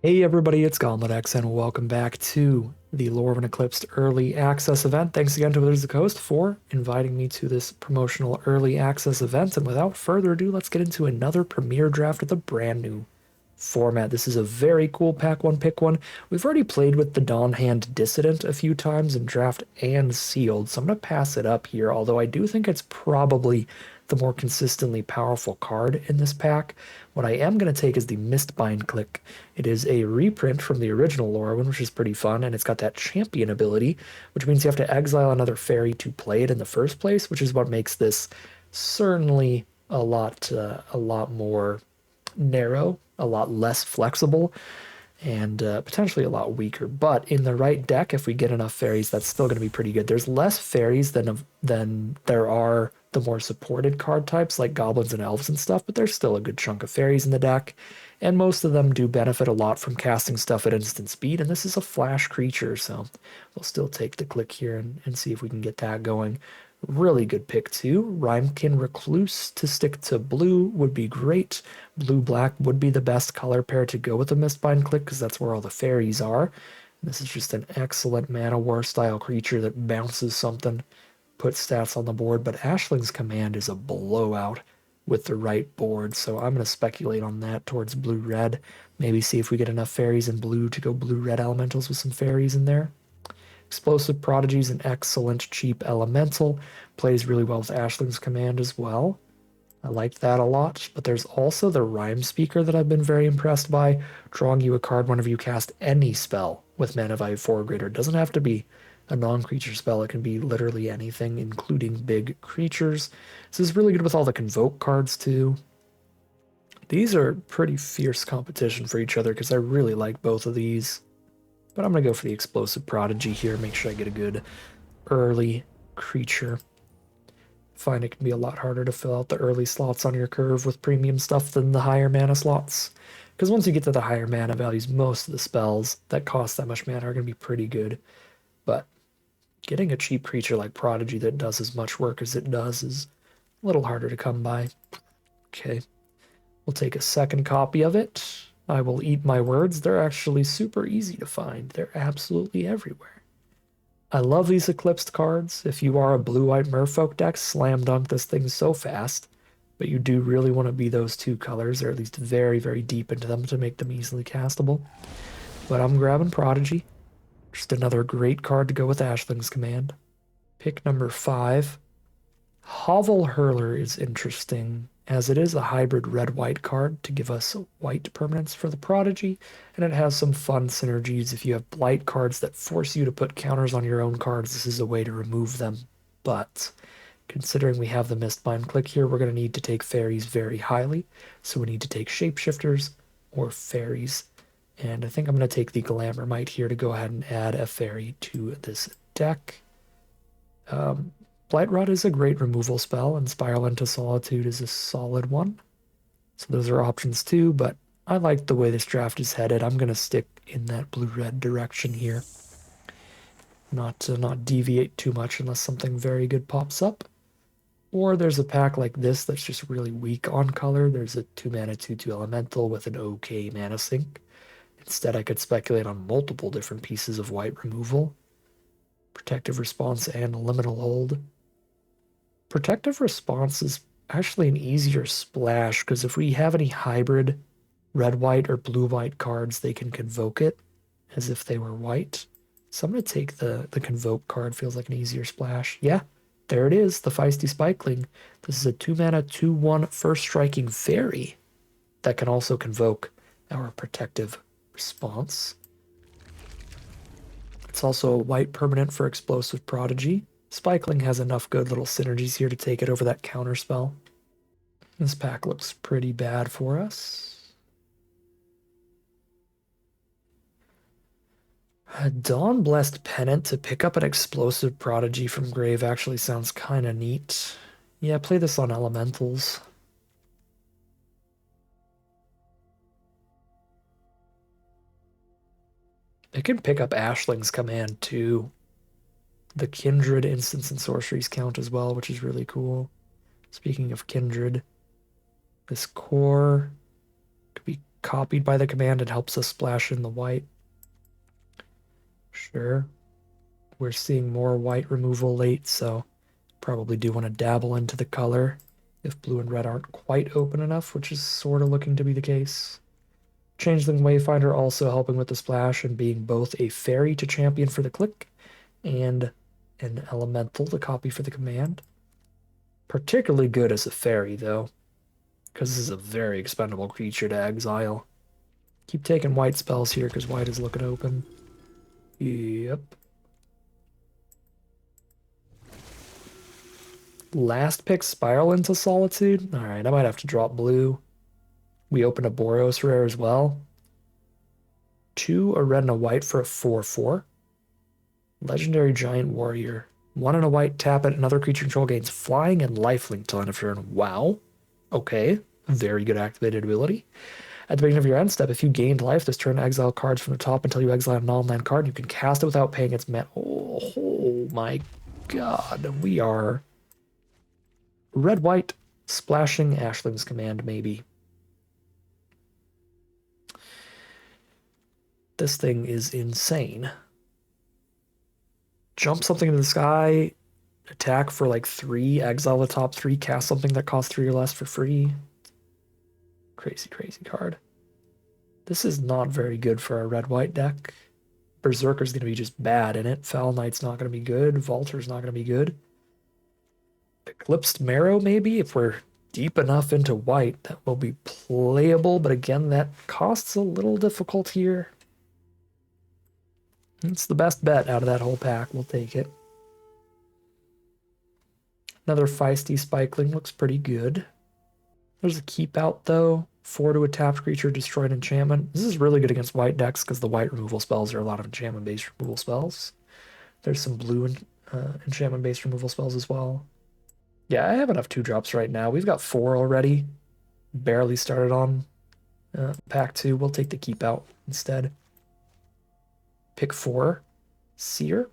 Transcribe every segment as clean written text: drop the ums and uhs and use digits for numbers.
Hey everybody, it's GauntletX and welcome back to the Lorwyn Eclipsed Early Access event. Thanks again to Wizards of the Coast for inviting me to this promotional early access event. And without further ado, let's get into another premiere draft with a brand new format. This is a very cool pack one pick one. We've already played with the Dawn Hand Dissident a few times in draft and sealed, so I'm going to pass it up here, although I do think it's probably the more consistently powerful card in this pack. What I am going to take is the Mistbind Click. It is a reprint from the original Lorwyn, which is pretty fun, and it's got that champion ability, which means you have to exile another fairy to play it in the first place, which is what makes this certainly a lot more narrow, a lot less flexible, and potentially a lot weaker. But in the right deck, if we get enough fairies, that's still going to be pretty good. There's less fairies than there are the more supported card types like goblins and elves and stuff, but there's still a good chunk of fairies in the deck, and most of them do benefit a lot from casting stuff at instant speed, and this is a flash creature, so we'll still take the click here and see if we can get that going. Really good pick too. Rhymekin Recluse to stick to blue would be great. Blue-black would be the best color pair to go with the Mistbind Click because that's where all the fairies are. This is just an excellent Mana War style creature that bounces something, puts stats on the board, but Ashling's Command is a blowout with the right board, so I'm going to speculate on that towards blue-red. Maybe see if we get enough fairies in blue to go blue-red elementals with some fairies in there. Explosive Prodigy is an excellent cheap elemental. Plays really well with Ashling's Command as well. I like that a lot. But there's also the Rhyme Speaker that I've been very impressed by. Drawing you a card whenever you cast any spell with mana value 4 or greater. It doesn't have to be a non-creature spell. It can be literally anything, including big creatures. This is really good with all the Convoke cards too. These are pretty fierce competition for each other because I really like both of these. But I'm going to go for the Explosive Prodigy here, make sure I get a good early creature. Find it can be a lot harder to fill out the early slots on your curve with premium stuff than the higher mana slots. Because once you get to the higher mana values, most of the spells that cost that much mana are going to be pretty good. But getting a cheap creature like Prodigy that does as much work as it does is a little harder to come by. Okay, we'll take a second copy of it. I will eat my words. They're actually super easy to find. They're absolutely everywhere. I love these Eclipsed cards. If you are a blue-white Merfolk deck, slam dunk this thing so fast. But you do really want to be those two colors, or at least very, very deep into them to make them easily castable. But I'm grabbing Prodigy. Just another great card to go with Ashling's Command. Pick number 5. Hovel Hurler is interesting, as it is a hybrid red-white card to give us white permanence for the Prodigy, and it has some fun synergies. If you have blight cards that force you to put counters on your own cards, this is a way to remove them. But considering we have the Mistbind Click here, we're going to need to take fairies very highly, so we need to take shapeshifters or fairies. And I think I'm going to take the Glamourmite here to go ahead and add a fairy to this deck. Blightrot is a great removal spell, and Spiral into Solitude is a solid one. So those are options too, but I like the way this draft is headed. I'm going to stick in that blue-red direction here. Not deviate too much unless something very good pops up. Or there's a pack like this that's just really weak on color. There's a 2-mana 2/2 elemental with an okay mana sink. Instead, I could speculate on multiple different pieces of white removal. Protective Response and Liminal Hold. Protective Response is actually an easier splash, because if we have any hybrid red-white or blue-white cards, they can convoke it as if they were white. So I'm going to take the Convoke card. Feels like an easier splash. Yeah, there it is, the Feisty Spikeling. This is a 2-mana 2/1 first striking fairy that can also convoke our Protective Response. It's also a white permanent for Explosive Prodigy. Spikeling has enough good little synergies here to take it over that counter spell. This pack looks pretty bad for us. A Dawn-Blessed Pennant to pick up an Explosive Prodigy from Grave actually sounds kind of neat. Yeah, play this on Elementals. It can pick up Ashling's Command too. The Kindred instants and sorceries count as well, which is really cool. Speaking of Kindred, this core could be copied by the command and helps us splash in the white. Sure. We're seeing more white removal late, so probably do want to dabble into the color if blue and red aren't quite open enough, which is sort of looking to be the case. Changeling Wayfinder also helping with the splash and being both a fairy to champion for the click and an elemental to copy for the command. Particularly good as a fairy, though, because this is a very expendable creature to exile. Keep taking white spells here because white is looking open. Yep. Last pick, Spiral into Solitude. Alright, I might have to drop blue. We open a Boros rare as well. 2, a red and a white for a 4/4. Legendary Giant Warrior. 1 and a white, tap it. Another creature control gains flying and lifelink till end of turn. Wow. Okay. Very good activated ability. At the beginning of your end step, if you gained life this turn, exile cards from the top until you exile a non-land card. You can cast it without paying its mana. Oh my god. We are red-white splashing Ashling's command, maybe. This thing is insane. Jump something into the sky, attack for like 3, exile the top 3, cast something that costs 3 or less for free. Crazy, crazy card. This is not very good for our red-white deck. Berserker's going to be just bad in it. Foul Knight's not going to be good. Vaulter's not going to be good. Eclipsed Marrow, maybe? If we're deep enough into white, that will be playable. But again, that costs a little difficult here. It's the best bet out of that whole pack. We'll take it. Another feisty Spikeling looks pretty good. There's a keep out, though. 4 to a tapped creature, destroyed enchantment. This is really good against white decks because the white removal spells are a lot of enchantment-based removal spells. There's some blue enchantment-based removal spells as well. Yeah, I have enough 2-drops right now. We've got 4 already. Barely started on pack 2. We'll take the keep out instead. Pick 4. Seer.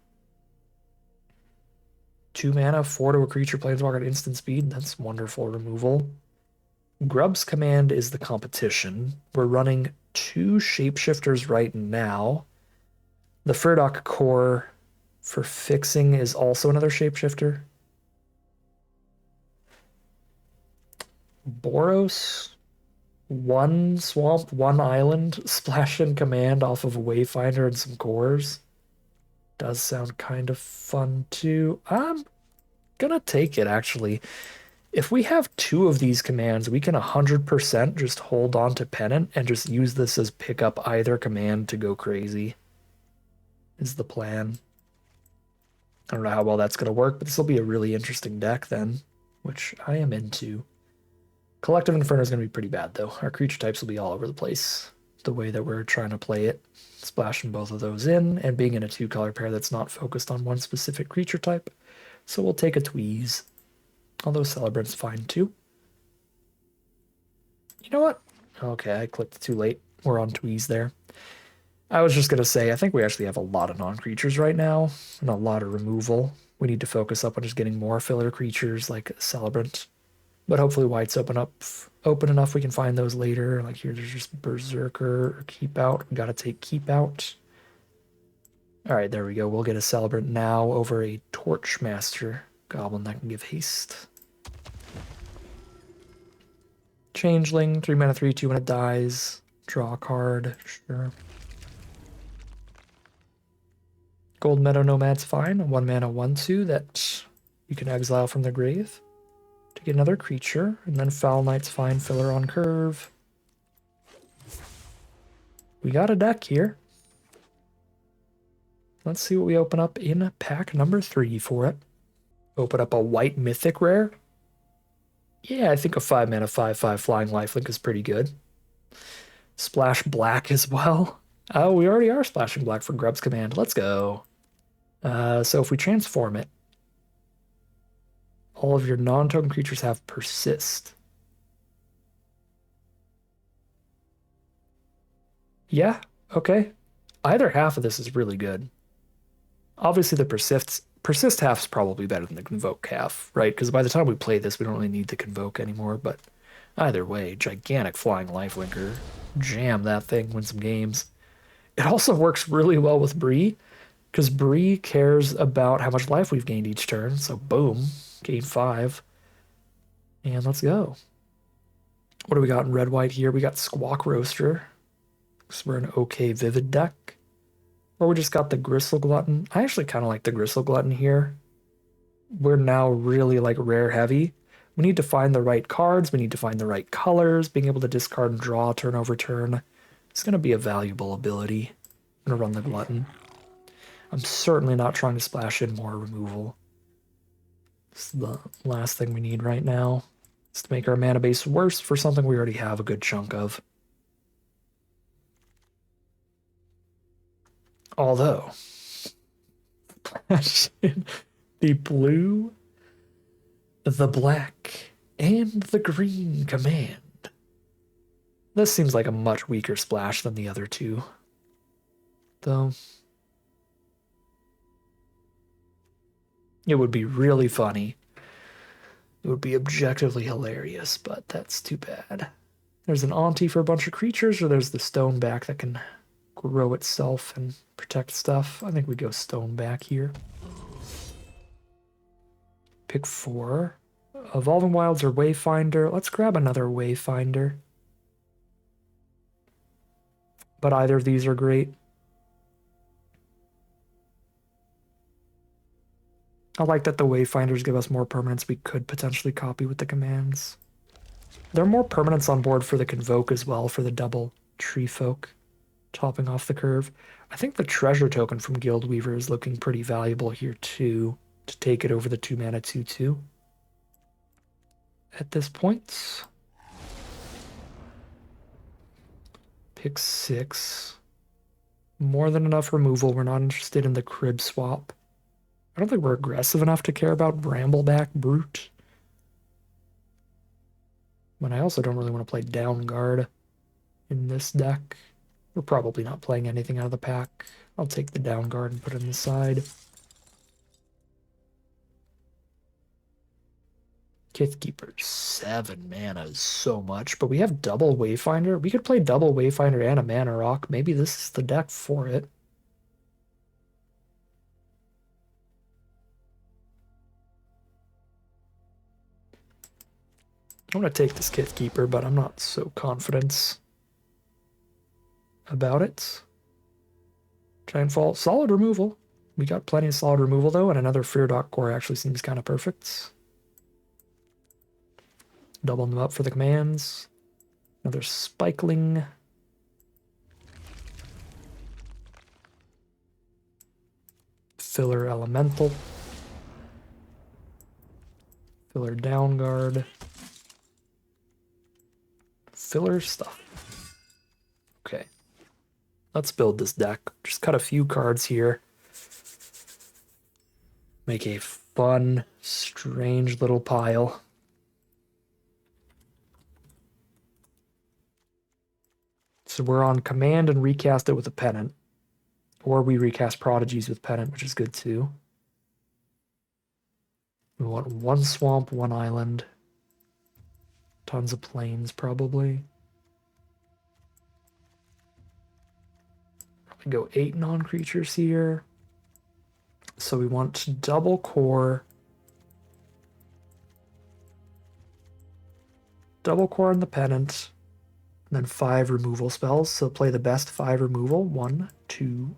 2 mana, 4 to a creature, planeswalker at instant speed. That's wonderful removal. Grub's command is the competition. We're running 2 shapeshifters right now. The Furdock core for fixing is also another shapeshifter. Boros, 1 swamp, 1 island, splash in command off of a Wayfinder and some cores. Does sound kind of fun too. I'm gonna take it actually. If we have 2 of these commands, we can 100% just hold on to Pennant and just use this as pick up either command to go crazy. Is the plan. I don't know how well that's gonna work, but this will be a really interesting deck then, which I am into. Collective Inferno is going to be pretty bad, though. Our creature types will be all over the place, the way that we're trying to play it. Splashing both of those in, and being in a 2-color pair that's not focused on one specific creature type. So we'll take a Tweeze. Although Celebrant's fine, too. You know what? Okay, I clicked too late. We're on Tweeze there. I was just going to say, I think we actually have a lot of non-creatures right now, and a lot of removal. We need to focus up on just getting more filler creatures like Celebrant. But hopefully white's open enough we can find those later. Like here, there's just Berserker or Keep Out. We gotta take Keep Out. Alright, there we go. We'll get a Celebrant now over a Torchmaster Goblin that can give haste. Changeling, 3 mana, 3/2 when it dies. Draw a card, sure. Gold Meadow Nomad's fine. 1 mana, 1/2 that you can exile from the grave to get another creature, and then Foul Knight's fine, filler on curve. We got a deck here. Let's see what we open up in pack number 3 for it. Open up a white mythic rare. Yeah, I think a 5 mana 5/5 flying lifelink is pretty good. Splash black as well. Oh, we already are splashing black for Grub's command. Let's go. So if we transform it, all of your non-token creatures have persist. Yeah, okay. Either half of this is really good. Obviously the persist half is probably better than the convoke half, right? Because by the time we play this, we don't really need the convoke anymore, but either way, gigantic flying lifelinker. jam that thing, win some games. It also works really well with Bree, because Bree cares about how much life we've gained each turn. So boom, gain 5. And let's go. What do we got in red-white here? We got Squawk Roaster. So we're an okay Vivid deck. Or we just got the Gristle Glutton. I actually kind of like the Gristle Glutton here. We're now really like rare heavy. We need to find the right cards. We need to find the right colors. Being able to discard and draw turn over turn. It's going to be a valuable ability. I'm going to run the Glutton. I'm certainly not trying to splash in more removal. This is the last thing we need right now. Is to make our mana base worse for something we already have a good chunk of. Although, the blue, the black, and the green command. This seems like a much weaker splash than the other two, though. It would be really funny. It would be objectively hilarious, but that's too bad. There's an auntie for a bunch of creatures, or there's the stone back that can grow itself and protect stuff. I think we go stone back here. Pick 4. Evolving Wilds or Wayfinder. Let's grab another Wayfinder. But either of these are great. I like that the Wayfinders give us more permanents we could potentially copy with the commands. There are more permanents on board for the Convoke as well, for the double Tree Folk, topping off the curve. I think the treasure token from Guildweaver is looking pretty valuable here too, to take it over the 2-mana 2/2. At this point, pick 6. More than enough removal. We're not interested in the crib swap. I don't think we're aggressive enough to care about Brambleback Brute. But I also don't really want to play Down Guard in this deck. We're probably not playing anything out of the pack. I'll take the Down Guard and put it on the side. Kithkeeper, 7 mana is so much, but we have double Wayfinder. We could play double Wayfinder and a Mana Rock. Maybe this is the deck for it. I'm going to take this Kithkeeper, but I'm not so confident about it. Giant Fall, solid removal. We got plenty of solid removal, though, and another Fear-Dock Core actually seems kind of perfect. Doubling them up for the commands. Another Spikeling. Filler Elemental. Filler Down Guard. Filler stuff. Okay. Let's build this deck. Just cut a few cards here. Make a fun, strange little pile. So we're on command and recast it with a pennant. Or we recast Prodigies with pennant, which is good too. We want 1 swamp, 1 island. Tons of plains, probably. Probably go 8 non-creatures here. So we want double core. Double core in the pennant. And then 5 removal spells. So play the best 5 removal. 1, 2,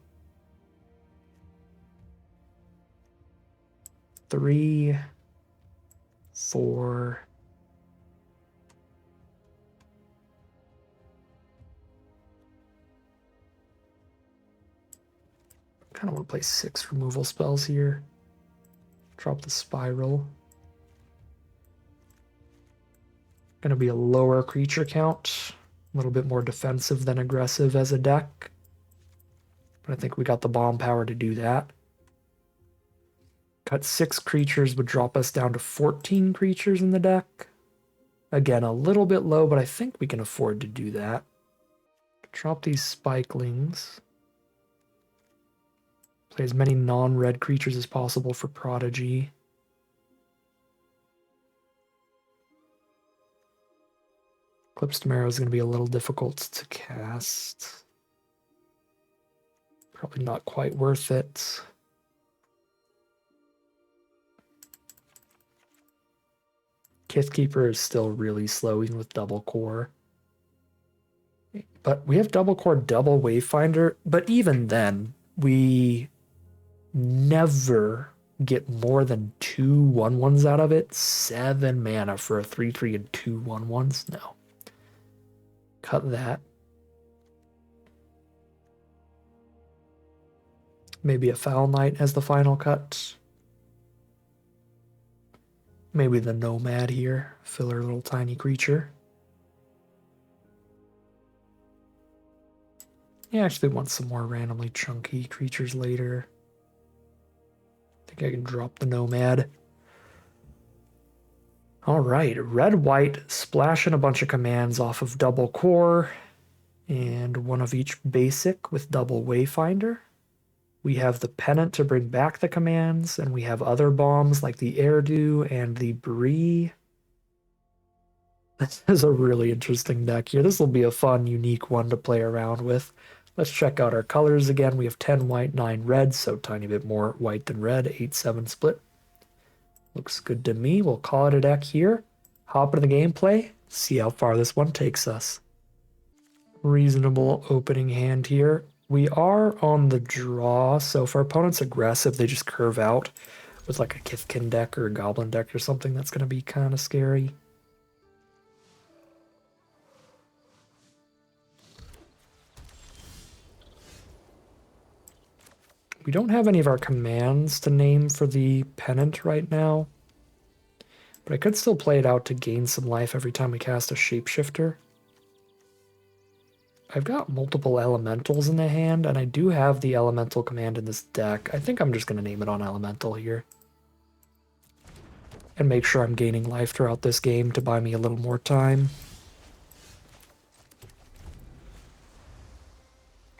3, 4. Kind of want to play 6 removal spells here. Drop the Spiral. Going to be a lower creature count. A little bit more defensive than aggressive as a deck. But I think we got the bomb power to do that. Cut 6 creatures would drop us down to 14 creatures in the deck. Again, a little bit low, but I think we can afford to do that. Drop these Spikelings. Play as many non-red creatures as possible for Prodigy. Eclipsed Marrow is going to be a little difficult to cast. Probably not quite worth it. Kithkeeper is still really slow even with double core. But we have double core, double Wayfinder, but even then, we never get more than 2 1/1s out of it. 7 mana for a 3/3 and 2 1/1s? No. Cut that. Maybe a Foul Knight as the final cut. Maybe the Nomad here, filler little tiny creature. I actually want some more randomly chunky creatures later. I think I can drop the Nomad. All right, red-white, splashing a bunch of commands off of double core and one of each basic with double Wayfinder. We have the Pennant to bring back the commands, and we have other bombs like the Erdu and the Bree. This is a really interesting deck here. This will be a fun, unique one to play around with. Let's check out our colors again. We have 10 white, 9 red, so tiny bit more white than red, 8-7 split. Looks good to me. We'll call it a deck here. Hop into the gameplay, see how far this one takes us. Reasonable opening hand here. We are on the draw, so if our opponent's aggressive, they just curve out with like a Kithkin deck or a Goblin deck or something. That's going to be kind of scary. We don't have any of our commands to name for the Pennant right now, but I could still play it out to gain some life every time we cast a Shapeshifter. I've got multiple elementals in the hand, and I do have the elemental command in this deck. I think I'm just going to name it on elemental here. And make sure I'm gaining life throughout this game to buy me a little more time.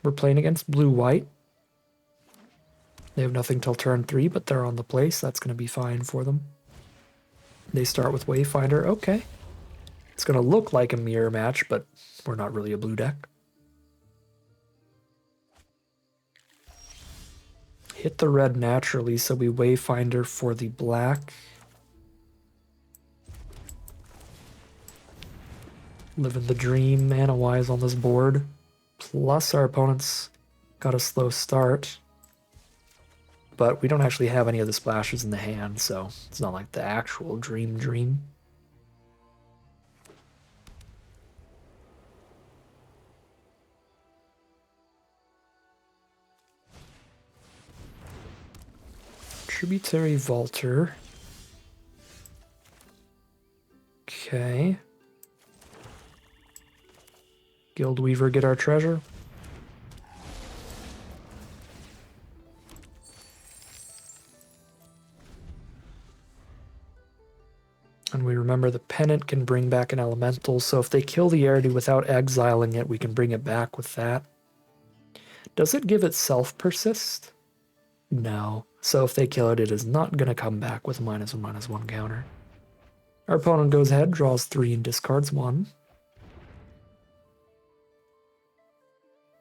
We're playing against blue-white. They have nothing till turn 3, but they're on the place. That's going to be fine for them. They start with Wayfinder. Okay. It's going to look like a mirror match, but we're not really a blue deck. Hit the red naturally, so we Wayfinder for the black. Living the dream, mana-wise on this board. Plus our opponent's got a slow start. But we don't actually have any of the splashes in the hand, so it's not like the actual dream. Tributary Vaulter. Okay. Guildweaver, get our treasure. And we remember the Pennant can bring back an elemental, so if they kill the Erdi without exiling it, we can bring it back with that. Does it give itself persist? No. So if they kill it, it is not going to come back with -1/-1 counter. Our opponent goes ahead, draws 3 and discards 1.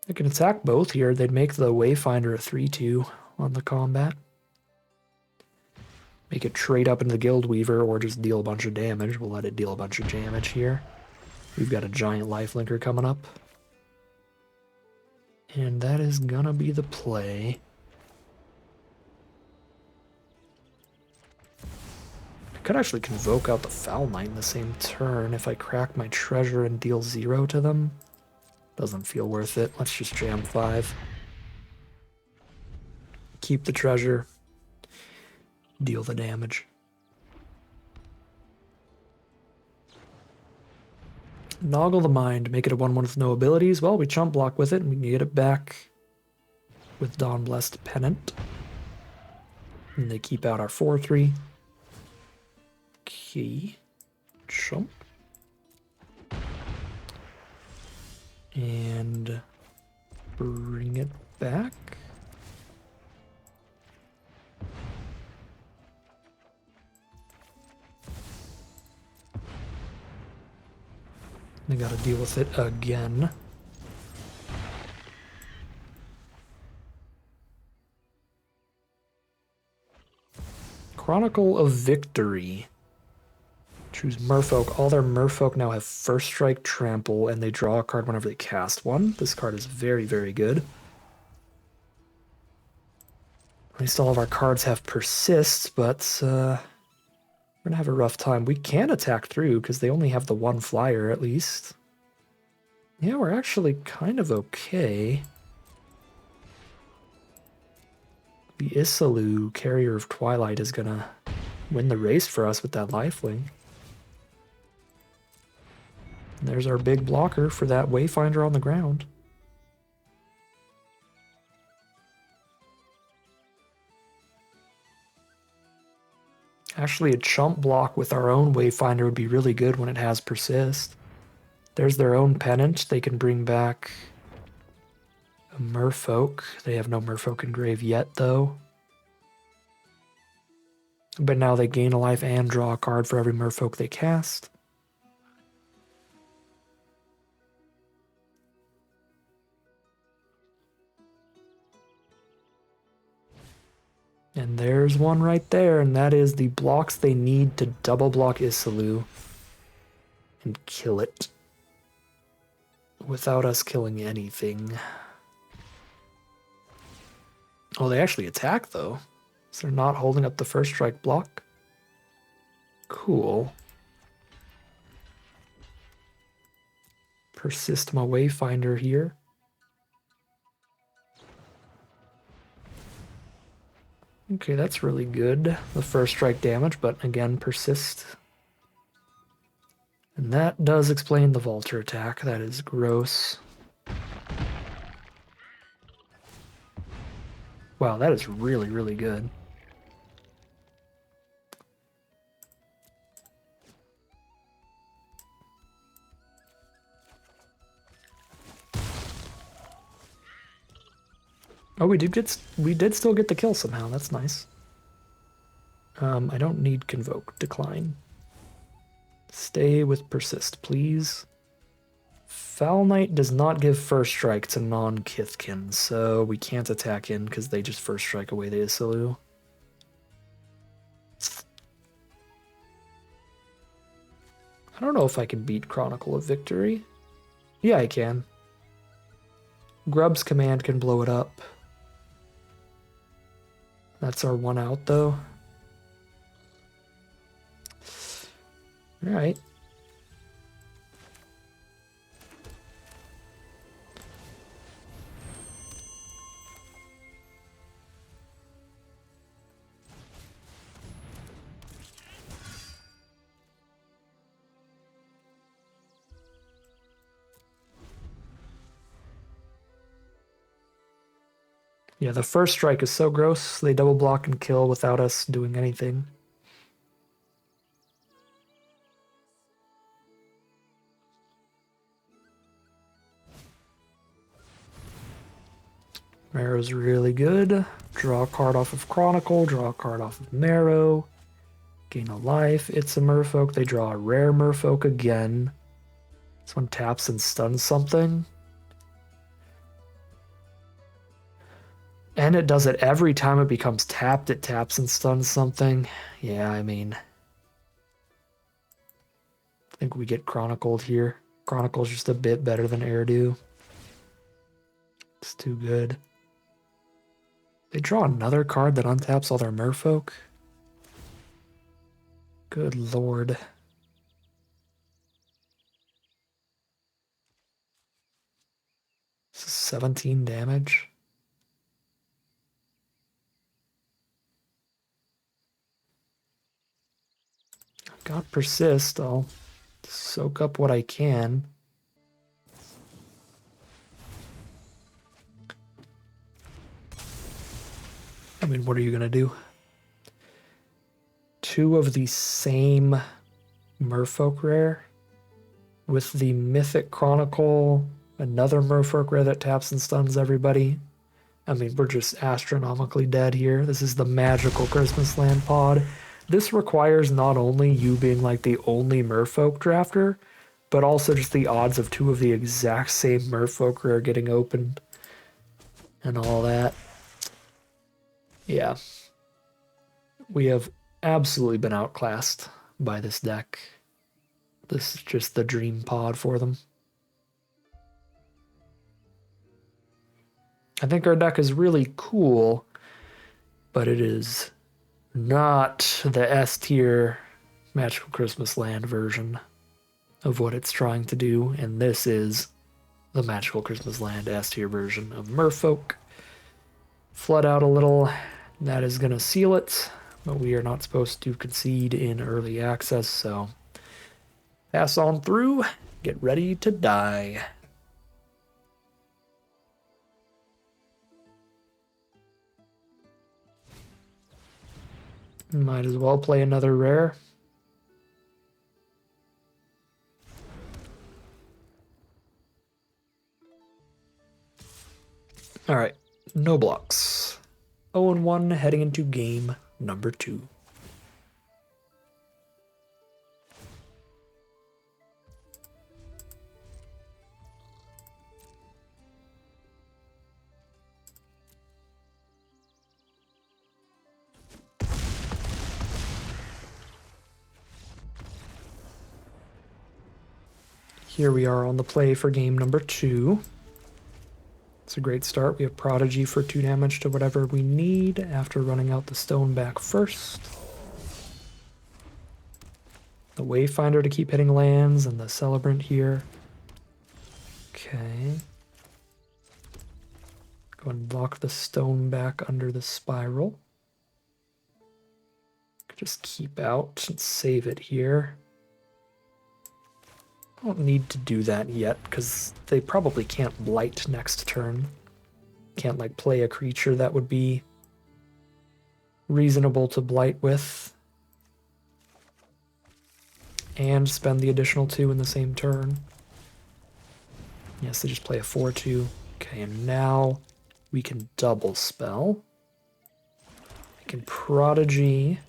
They can attack both here. They'd make the Wayfinder a 3/2 on the combat. Make it trade up into the Guildweaver or just deal a bunch of damage. We'll let it deal a bunch of damage here. We've got a giant lifelinker coming up. And that is gonna be the play. I could actually convoke out the Foul Knight in the same turn if I crack my treasure and deal 0 to them. Doesn't feel worth it. Let's just jam 5. Keep the treasure. Deal the damage. Noggle the Mind, make it a 1/1 with no abilities. Well, we chump block with it and we can get it back with Dawnblessed Pennant. And they keep out our 4/3. Okay. Chump. And bring it back. I gotta deal with it again. Chronicle of Victory. Choose Merfolk. All their Merfolk now have First Strike, Trample, and they draw a card whenever they cast one. This card is very, very good. At least all of our cards have Persist, but we're gonna have a rough time. We can attack through because they only have the one flyer at least. Yeah, we're actually kind of okay. The Isalu, Carrier of Twilight, is gonna win the race for us with that lifelink. And there's our big blocker for that Wayfinder on the ground. Actually, a chump block with our own Wayfinder would be really good when it has Persist. There's their own Pennant. They can bring back a Merfolk. They have no Merfolk engraved yet, though. But now they gain a life and draw a card for every Merfolk they cast. And there's one right there, and that is the blocks they need to double block Isalu and kill it without us killing anything. Oh, they actually attack, though. So they're not holding up the First Strike block. Cool. Persist my Wayfinder here. Okay, that's really good. The First Strike damage, but again, Persist. And that does explain the Vaulter attack. That is gross. Wow, that is really, really good. Oh, we did still get the kill somehow. That's nice. I don't need Convoke. Decline. Stay with Persist, please. Foul Knight does not give First Strike to non-Kithkin, so we can't attack in because they just First Strike away the Isalu. I don't know if I can beat Chronicle of Victory. Yeah, I can. Grub's command can blow it up. That's our one out, though. Alright. Yeah, the First Strike is so gross. They double block and kill without us doing anything. Marrow's really good. Draw a card off of Chronicle, draw a card off of Marrow. Gain a life. It's a Merfolk. They draw a rare Merfolk again. This one taps and stuns something. And it does it every time it becomes tapped, it taps and stuns something. Yeah, I mean, I think we get Chronicled here. Chronicle's just a bit better than Eridu. It's too good. They draw another card that untaps all their Merfolk. Good lord. This is 17 damage. Got Persist. I'll soak up what I can. I mean, what are you gonna do? Two of the same Merfolk rare with the Mythic Chronicle, another Merfolk rare that taps and stuns everybody. I mean, we're just astronomically dead here. This is the magical Christmas Land pod. This requires not only you being like the only Merfolk drafter, but also just the odds of two of the exact same merfolk are getting opened and all that. Yeah. We have absolutely been outclassed by this deck. This is just the dream pod for them. I think our deck is really cool, but it is not the S tier Magical Christmas Land version of what it's trying to do, and this is the Magical Christmas Land S tier version of Merfolk. Flood out a little, that is going to seal it, but we are not supposed to concede in early access, so pass on through, get ready to die. Might as well play another rare. All right, no blocks. 0-1 heading into game number 2. Here we are on the play for game number 2. It's a great start. We have Prodigy for 2 damage to whatever we need after running out the stone back first. The Wayfinder to keep hitting lands and the Celebrant here. Okay. Go and lock the stone back under the spiral. Just keep out and save it here. I don't need to do that yet, because they probably can't blight next turn. Can't, like, play a creature that would be reasonable to blight with. And spend the additional 2 in the same turn. Yes, they just play a 4-2. Okay, and now we can double spell. I can Prodigy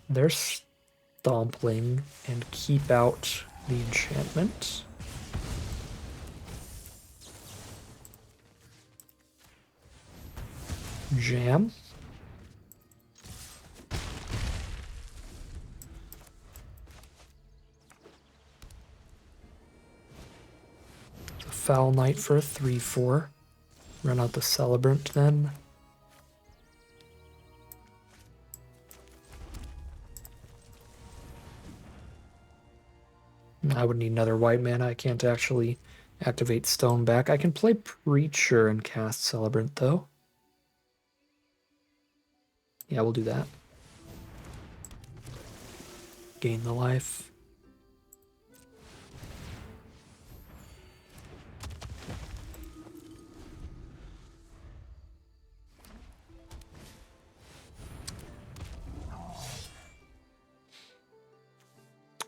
their Stompling and keep out the enchantment. Jam. It's a Foul Knight for a 3-4. Run out the Celebrant then. I would need another white mana. I can't actually activate Stoneback. I can play Preacher and cast Celebrant, though. Yeah, we'll do that. Gain the life.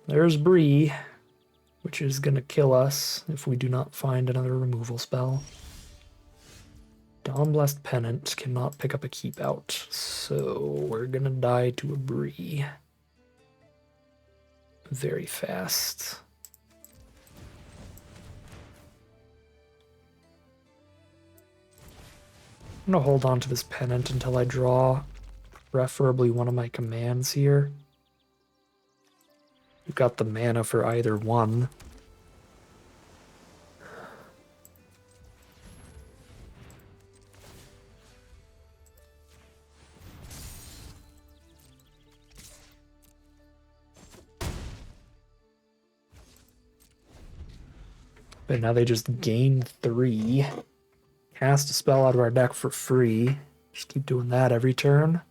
There's Bree, which is going to kill us if we do not find another removal spell. Dawnblessed Pennant cannot pick up a keep out, so we're going to die to a Bree. Very fast. I'm going to hold on to this Pennant until I draw preferably one of my commands here. We've got the mana for either one. But now they just gain 3. Cast a spell out of our deck for free. Just keep doing that every turn.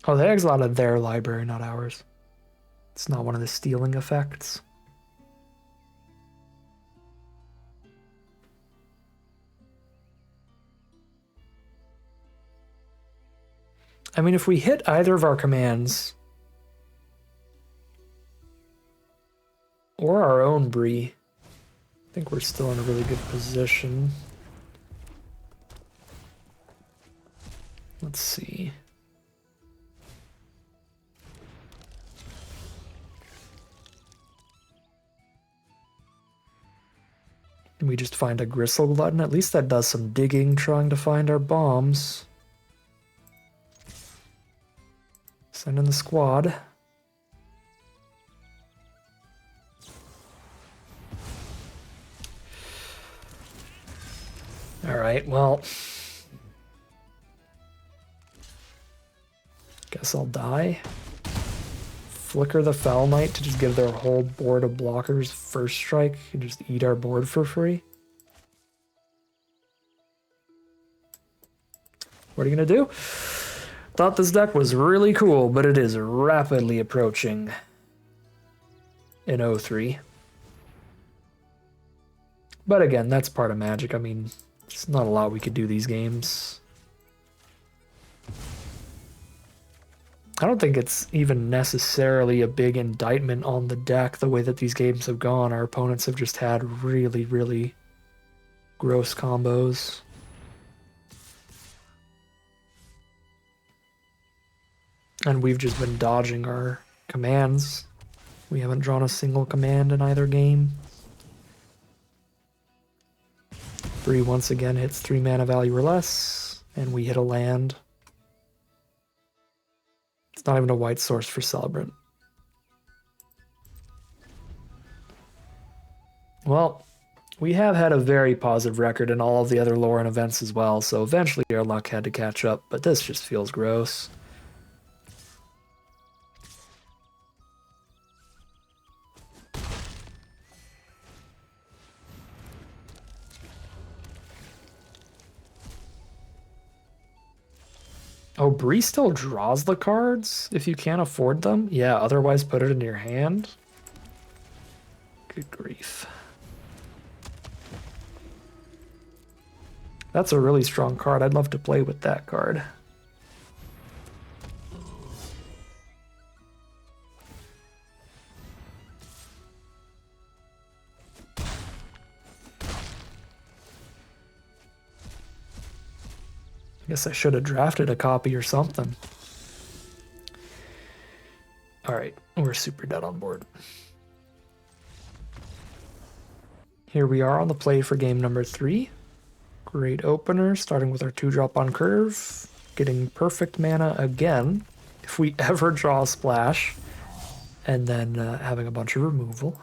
Oh, they exiled out of their library, not ours. It's not one of the stealing effects. I mean, if we hit either of our commands, or our own Bree, I think we're still in a really good position. Let's see. Can we just find a Gristle Glutton? At least that does some digging trying to find our bombs. Send in the squad. Alright, well... guess I'll die. Flicker the Foul Knight to just give their whole board of blockers first strike and just eat our board for free. What are you gonna do? Thought this deck was really cool, but it is rapidly approaching an 0-3. But again, that's part of Magic. I mean, it's not a lot we could do these games. I don't think it's even necessarily a big indictment on the deck the way that these games have gone. Our opponents have just had really, really gross combos. And we've just been dodging our commands. We haven't drawn a single command in either game. Bree once again hits 3 mana value or less, and we hit a land. It's not even a white source for Celebrant. Well, we have had a very positive record in all of the other Lorwyn events as well, so eventually our luck had to catch up, but this just feels gross. Oh, Bree still draws the cards if you can't afford them? Yeah, otherwise put it in your hand. Good grief. That's a really strong card. I'd love to play with that card. I guess I should have drafted a copy or something. Alright, we're super dead on board. Here we are on the play for game number 3. Great opener, starting with our 2-drop on curve. Getting perfect mana again, if we ever draw a splash. And then having a bunch of removal.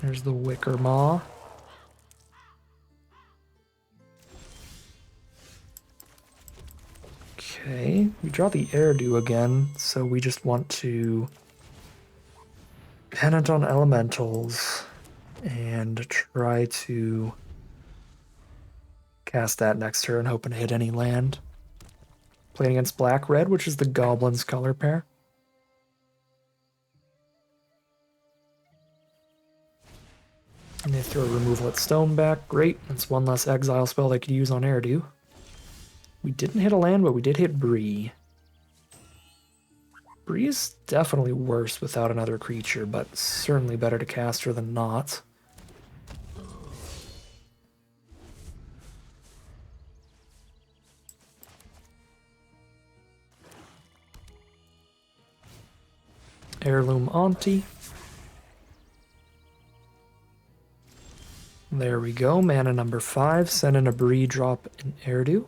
There's the Wicker Maw. Okay, we draw the Airdew again, so we just want to Pennant on Elementals and try to cast that next turn, hoping to hit any land. Playing against Black-Red, which is the Goblins color pair. And they throw removal at Stoneback. Great, that's one less exile spell they could use on Airdew. We didn't hit a land, but we did hit Bree. Bree is definitely worse without another creature, but certainly better to cast her than not. Heirloom Auntie. There we go, mana number 5. Send in a Bree, drop an Airdew.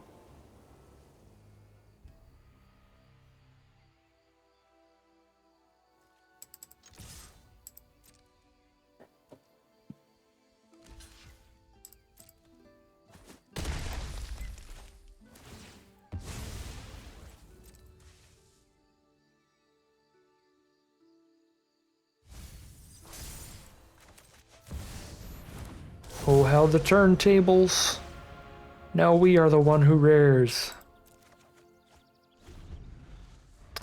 Oh, how the turntables. Now we are the one who rares.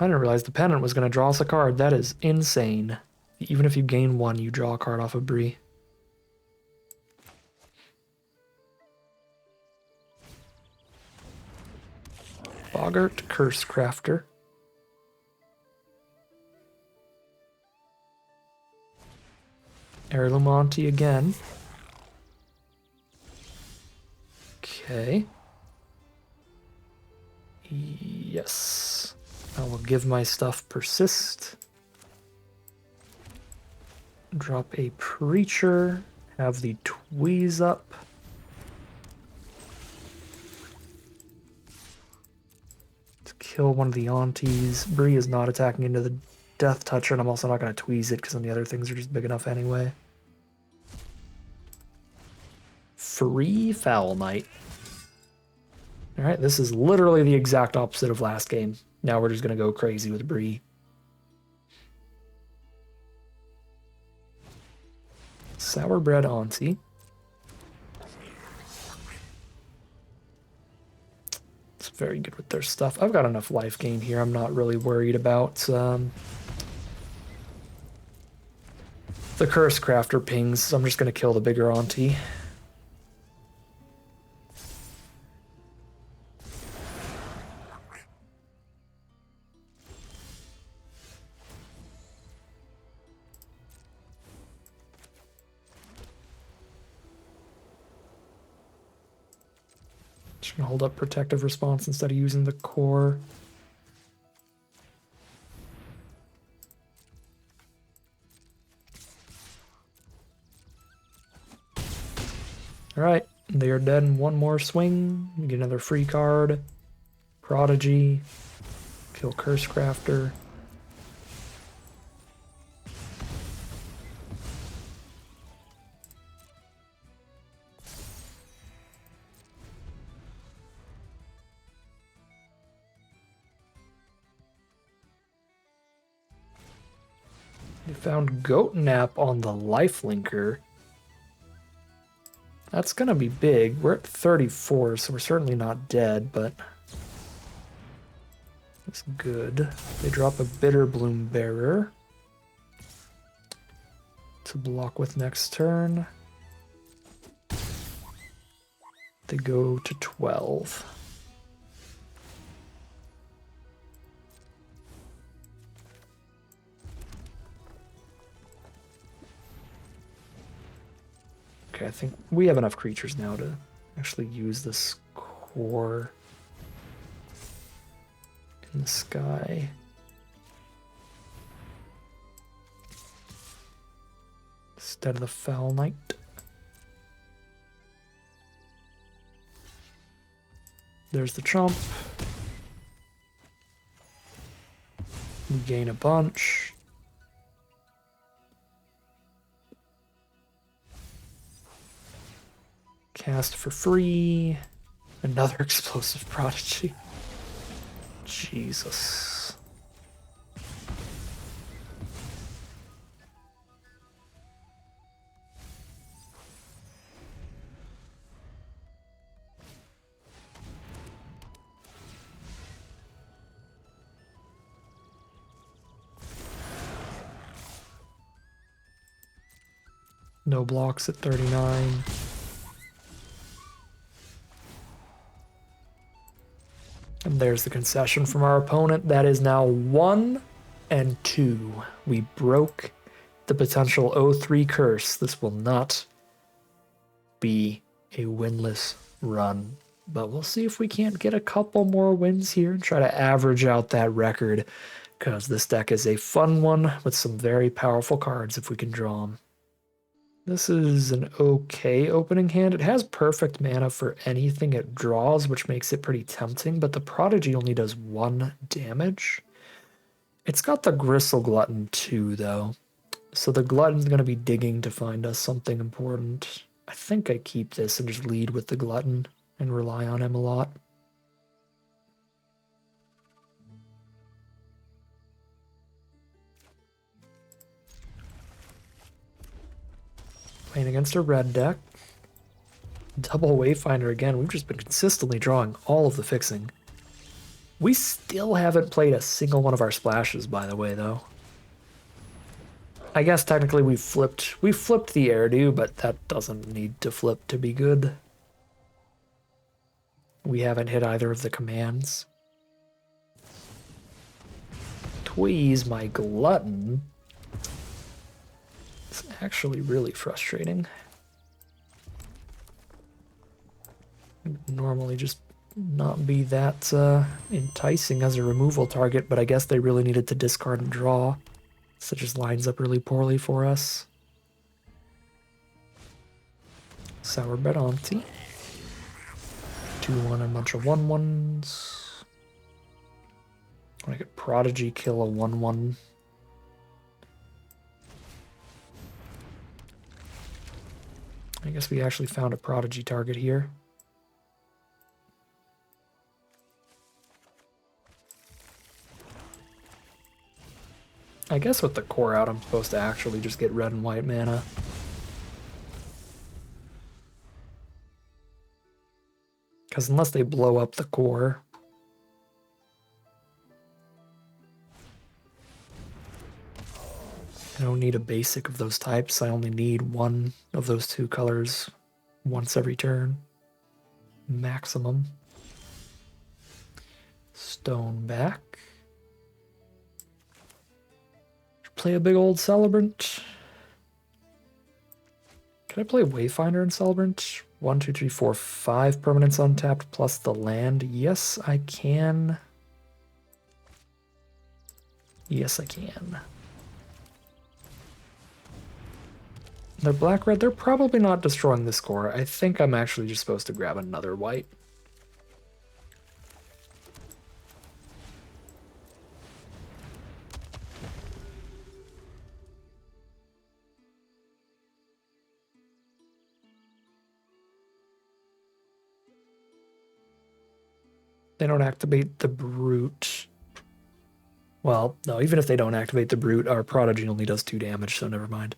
I didn't realize the Pennant was going to draw us a card. That is insane. Even if you gain 1, you draw a card off of Bree. Boggart, Curse Crafter. Heirloom Auntie again. Okay. Yes. I will give my stuff persist. Drop a Preacher. Have the Tweeze up. To kill one of the aunties. Bree is not attacking into the Death Toucher, and I'm also not going to Tweeze it because then the other things are just big enough anyway. Free Foul Knight. Alright, this is literally the exact opposite of last game. Now we're just going to go crazy with Bree. Sourbread Auntie. It's very good with their stuff. I've got enough life gain here. I'm not really worried about the Curse Crafter pings. So I'm just going to kill the bigger Auntie. Just gonna hold up Protective Response instead of using the core. Alright, they are dead in one more swing. We get another free card. Prodigy. Kill Curse Crafter. We found Goat Nap on the Lifelinker. That's gonna be big. We're at 34, so we're certainly not dead, but it's good. They drop a Bitter Bloom Bearer to block with next turn. They go to 12. Okay, I think we have enough creatures now to actually use this core in the sky. Instead of the Foul Knight. There's the Chomp. We gain a bunch. Cast for free. Another Explosive Prodigy. Jesus. No blocks at 39. And there's the concession from our opponent. That is now 1 and 2. We broke the potential 0-3 curse. This will not be a winless run. But we'll see if we can't get a couple more wins here and try to average out that record. Because this deck is a fun one with some very powerful cards if we can draw them. This is an okay opening hand. It has perfect mana for anything it draws, which makes it pretty tempting, but the Prodigy only does 1 damage. It's got the Gristle Glutton too, though. So the Glutton's going to be digging to find us something important. I think I keep this and just lead with the Glutton and rely on him a lot. Playing against a red deck. Double Wayfinder again. We've just been consistently drawing all of the fixing. We still haven't played a single one of our splashes, by the way, though. I guess technically we flipped the Airdo, but that doesn't need to flip to be good. We haven't hit either of the commands. Tweeze my Glutton. It's actually really frustrating. Normally just not be that enticing as a removal target, but I guess they really needed to discard and draw. So it just lines up really poorly for us. Sour Bedonti. 2-1 and a bunch of 1/1s. I could Prodigy kill a 1/1. I guess we actually found a Prodigy target here. I guess with the core out, I'm supposed to actually just get red and white mana. Because unless they blow up the core, I don't need a basic of those types. I only need one of those two colors once every turn. Maximum. Stone back. Play a big old Celebrant. Can I play Wayfinder and Celebrant? 1, 2, 3, 4, 5 permanents untapped plus the land. Yes, I can. Yes, I can. They're black-red. They're probably not destroying this core. I think I'm actually just supposed to grab another white. They don't activate the Brute. Well, no, even if they don't activate the Brute, our Prodigy only does 2 damage, so never mind.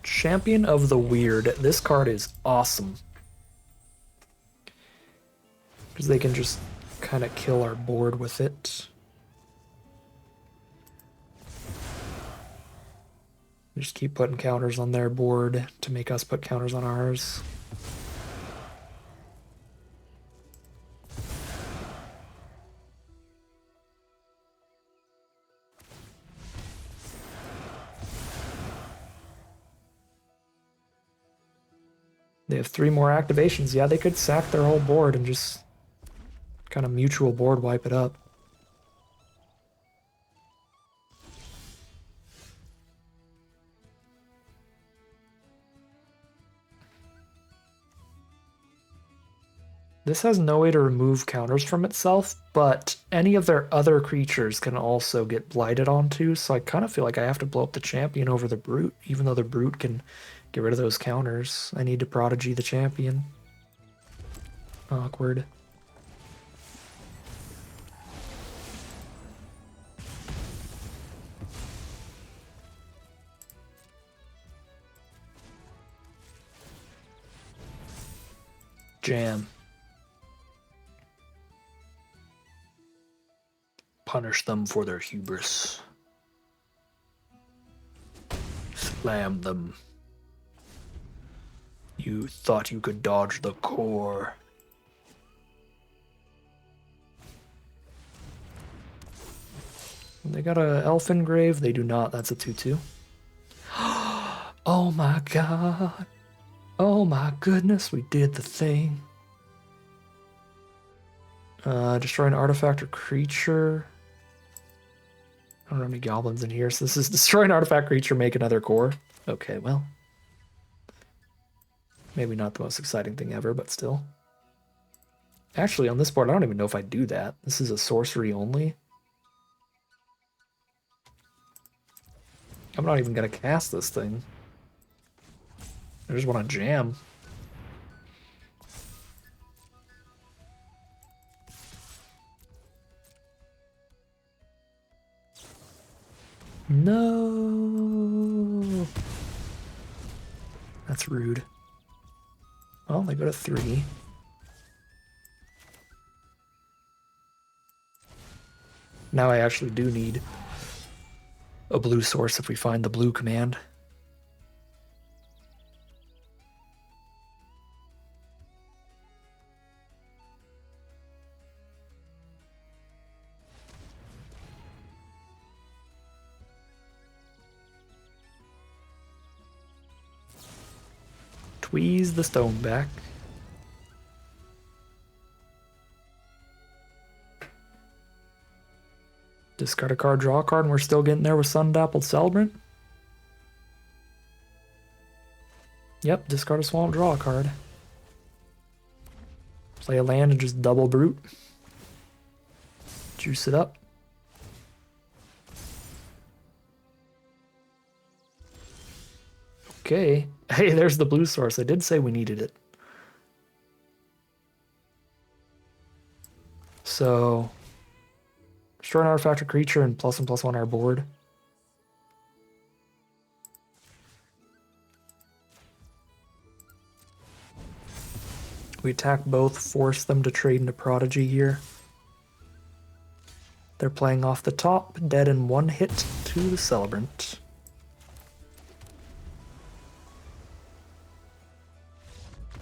Champion of the Weird. This card is awesome. Because they can just kind of kill our board with it. Just keep putting counters on their board to make us put counters on ours. They have 3 more activations. Yeah, they could sack their whole board and just kind of mutual board wipe it up. This has no way to remove counters from itself, but any of their other creatures can also get blighted onto, so I kind of feel like I have to blow up the champion over the Brute, even though the Brute can get rid of those counters. I need to Prodigy the champion. Awkward. Jam. Punish them for their hubris. Slam them. You thought you could dodge the core. They got a Elfin Grave. They do not. That's a 2/2. Oh my god. Oh my goodness, we did the thing. Destroy an artifact or creature. I don't know how many goblins in here, so this is destroy an artifact creature, make another core. Okay, well. Maybe not the most exciting thing ever, but still. Actually, on this board, I don't even know if I do that. This is a sorcery only. I'm not even going to cast this thing. I just want to jam. No. That's rude. Well, they go to 3. Now I actually do need a blue source if we find the blue command. Tweeze the stone back. Discard a card, draw a card, and we're still getting there with Sun-Dappled Celebrant. Yep, discard a swamp, draw a card. Play a land and just double brute. Juice it up. Okay. Hey, there's the blue source. I did say we needed it. So, destroy an artifact or creature and +1/+1 our board. We attack both, force them to trade into Prodigy here. They're playing off the top, dead in one hit to the Celebrant.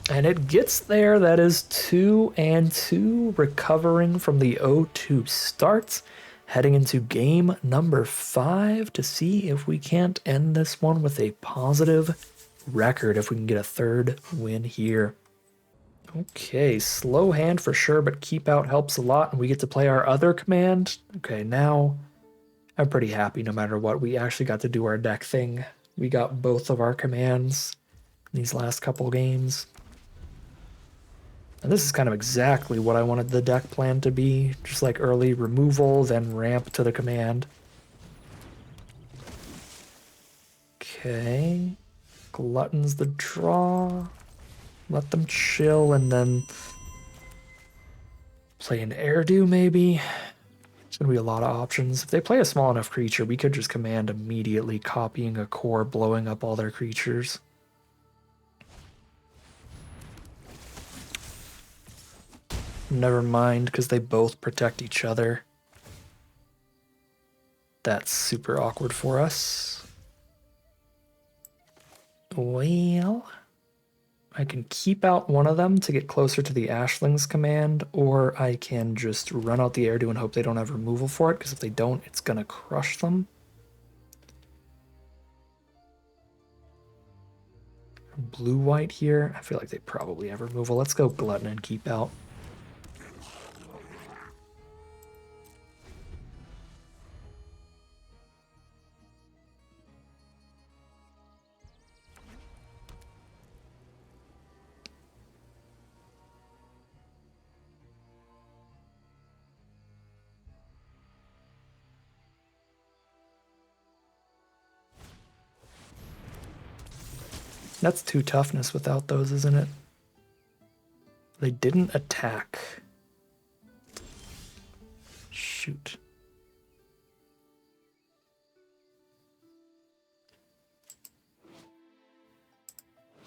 And it gets there. That is 2 and 2, recovering from the 0-2 start, heading into game number 5 to see if we can't end this one with a positive record, if we can get a third win here. Okay, slow hand for sure, but keep out helps a lot, and we get to play our other command. Okay, now I'm pretty happy no matter what. We actually got to do our deck thing. We got both of our commands in these last couple games. And this is kind of exactly what I wanted the deck plan to be. Just like early removal, then ramp to the command. Okay. Glutton's the draw. Let them chill and then play an Airdo maybe. There's going to be a lot of options. If they play a small enough creature, we could just command immediately, copying a core, blowing up all their creatures. Never mind, because they both protect each other. That's super awkward for us. Well, I can keep out one of them to get closer to the Ashling's command, or I can just run out the Airdo and hope they don't have removal for it, because if they don't, it's going to crush them. Blue-white here. I feel like they probably have removal. Let's go Glutton and keep out. That's 2 toughness without those, isn't it? They didn't attack. Shoot.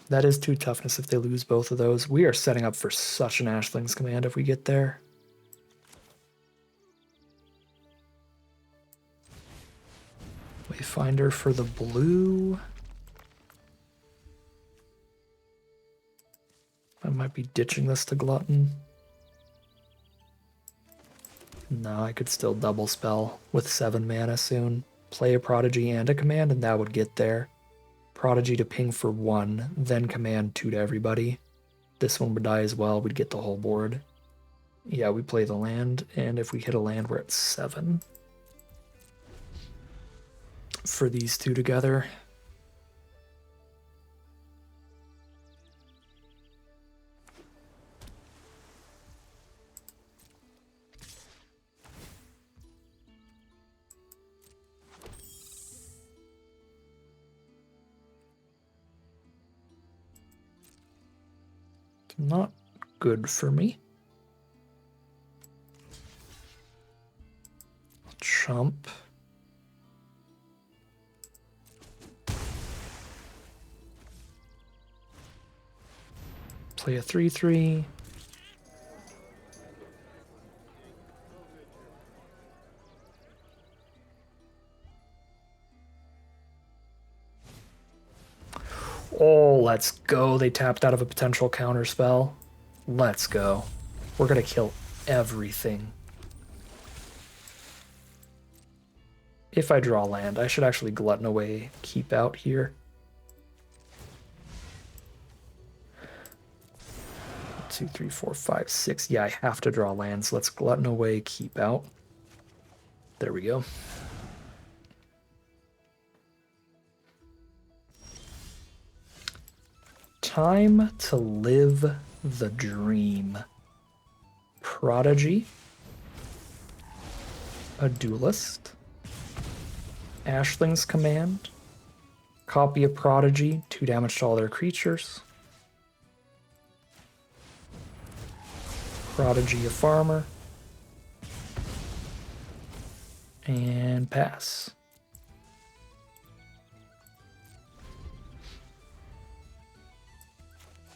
That is 2 toughness if they lose both of those. We are setting up for such an Ashling's command if we get there. Wayfinder for the blue. I might be ditching this to Glutton. No, I could still double spell with 7 mana soon. Play a Prodigy and a command, and that would get there. Prodigy to ping for 1, then command 2 to everybody. This one would die as well, we'd get the whole board. Yeah, we play the land, and if we hit a land, we're at 7. For these 2 together. Not good for me. Chump. Play a 3/3. Let's go. They tapped out of a potential counter spell. Let's go. We're gonna kill everything. If I draw land, I should actually glutton away keep out here. 2, 3, 4, 5, 6. Yeah, I have to draw lands. Let's glutton away keep out. There we go. Time to live the dream. Prodigy. A duelist. Ashling's Command. Copy of Prodigy, 2 damage to all their creatures. Prodigy a farmer. And pass.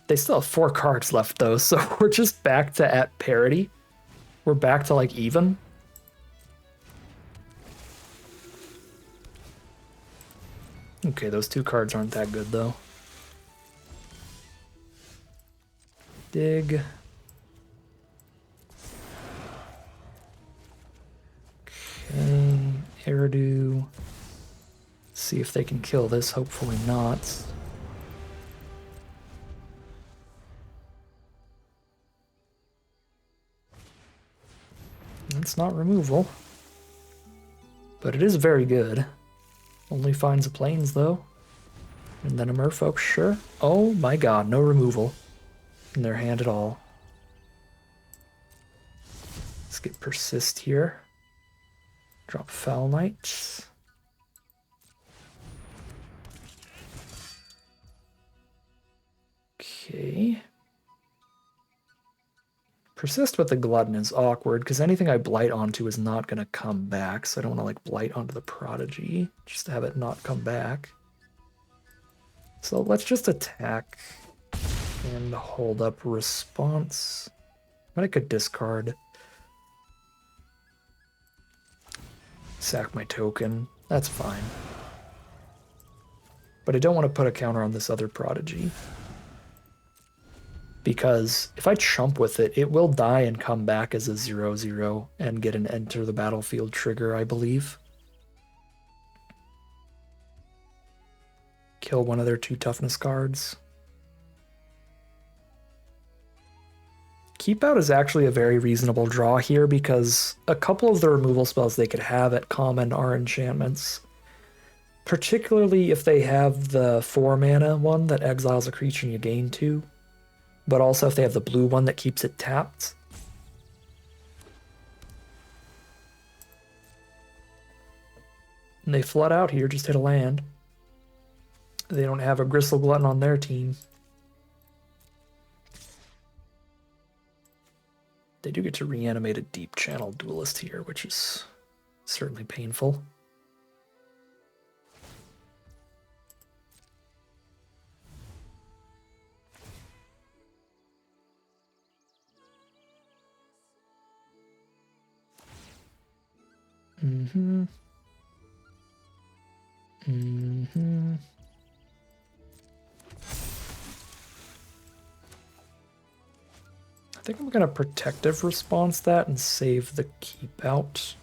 They still have 4 cards left though, so we're just back to at parity. We're back to like even. Okay, those 2 cards aren't that good though. Dig. Okay, Eridu. See if they can kill this, hopefully not. It's not removal. But it is very good. Only finds a plains though. And then a merfolk, sure. Oh my god, no removal in their hand at all. Let's get persist here. Drop Foul Knight. Okay. Persist with the Glutton is awkward, because anything I blight onto is not going to come back, so I don't want to like blight onto the Prodigy, just to have it not come back. So let's just attack and hold up response. But I could discard. Sack my token. That's fine. But I don't want to put a counter on this other Prodigy. Because if I chump with it, it will die and come back as a 0/0 and get an enter the battlefield trigger, I believe. Kill one of their 2 toughness cards. Keep out is actually a very reasonable draw here because a couple of the removal spells they could have at common are enchantments. Particularly if they have the 4 mana one that exiles a creature and you gain 2. But also if they have the blue one that keeps it tapped. And they flood out here, just hit a land. They don't have a Gristle Glutton on their team. They do get to reanimate a Deep Channel Duelist here, which is certainly painful. Mm-hmm. Mm-hmm. I think I'm going to Protective Response that and save the Keep Out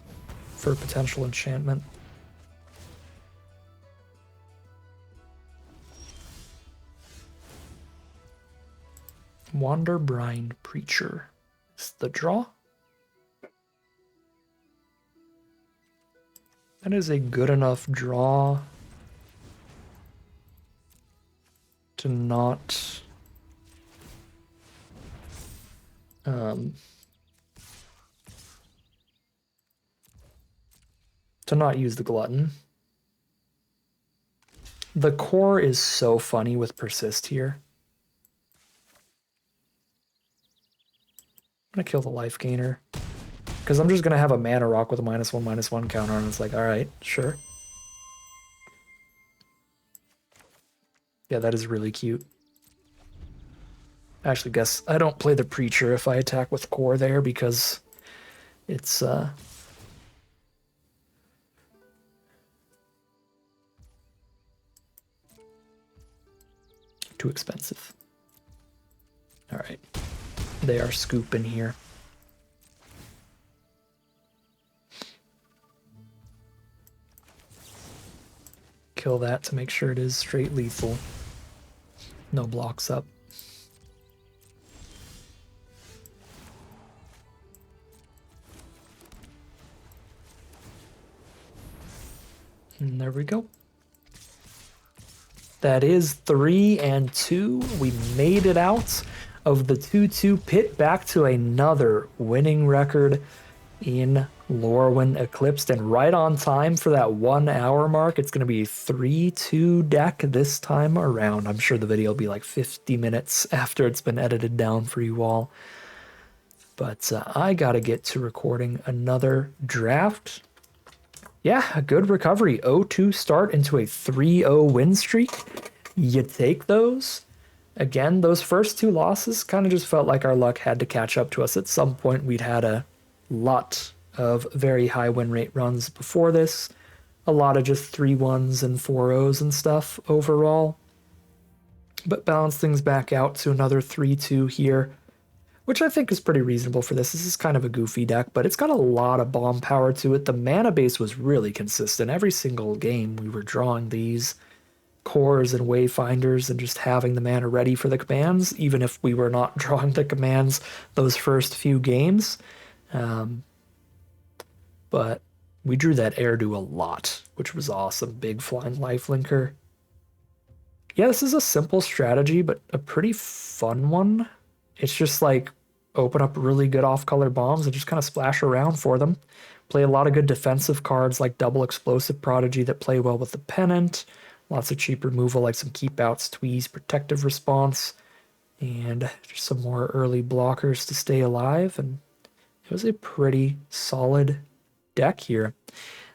for potential enchantment. Wanderbrine Preacher is the draw. That is a good enough draw to not use the Glutton. The core is so funny with Persist here. I'm gonna kill the Life Gainer. Because I'm just going to have a mana rock with a -1/-1 counter, and it's like, alright, sure. Yeah, that is really cute. I actually guess I don't play the Preacher if I attack with Core there, because it's, too expensive. All right. They are scooping here. Kill that to make sure it is straight lethal. No blocks up. And there we go. That is 3 and 2. We made it out of the 2-2 pit back to another winning record in Lorwyn Eclipsed, and right on time for that 1 hour mark. It's going to be 3-2 deck this time around. I'm sure the video will be like 50 minutes after it's been edited down for you all. But I got to get to recording another draft. Yeah, a good recovery. 0-2 start into a 3-0 win streak. You take those. Again, those first 2 losses kind of just felt like our luck had to catch up to us. At some point, we'd had a lot of very high win rate runs before this. A lot of just 3-1s and 4-0s and stuff overall. But balance things back out to another 3-2 here, which I think is pretty reasonable for this. This is kind of a goofy deck, but it's got a lot of bomb power to it. The mana base was really consistent. Every single game we were drawing these cores and wayfinders and just having the mana ready for the commands, even if we were not drawing the commands those first few games. But we drew that Erdu a lot, which was awesome. Big flying lifelinker. Yeah, this is a simple strategy, but a pretty fun one. It's just like open up really good off-color bombs and just kind of splash around for them. Play a lot of good defensive cards like Double Explosive Prodigy that play well with the Pennant. Lots of cheap removal like some Keep Outs, Tweeze, Protective Response, and just some more early blockers to stay alive. And it was a pretty solid deck here.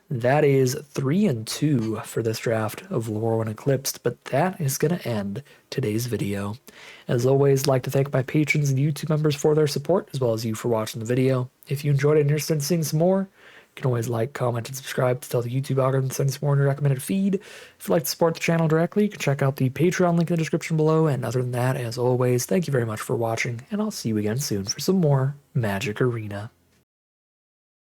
That is 3 and 2 for this draft of Lorwyn Eclipsed, but that is going to end today's video. As always, I'd like to thank my patrons and YouTube members for their support, as well as you for watching the video. If you enjoyed it and you're interested in seeing some more, you can always like, comment, and subscribe to tell the YouTube algorithm to send us more in your recommended feed. If you'd like to support the channel directly, you can check out the Patreon link in the description below. And other than that, as always, thank you very much for watching, and I'll see you again soon for some more Magic Arena.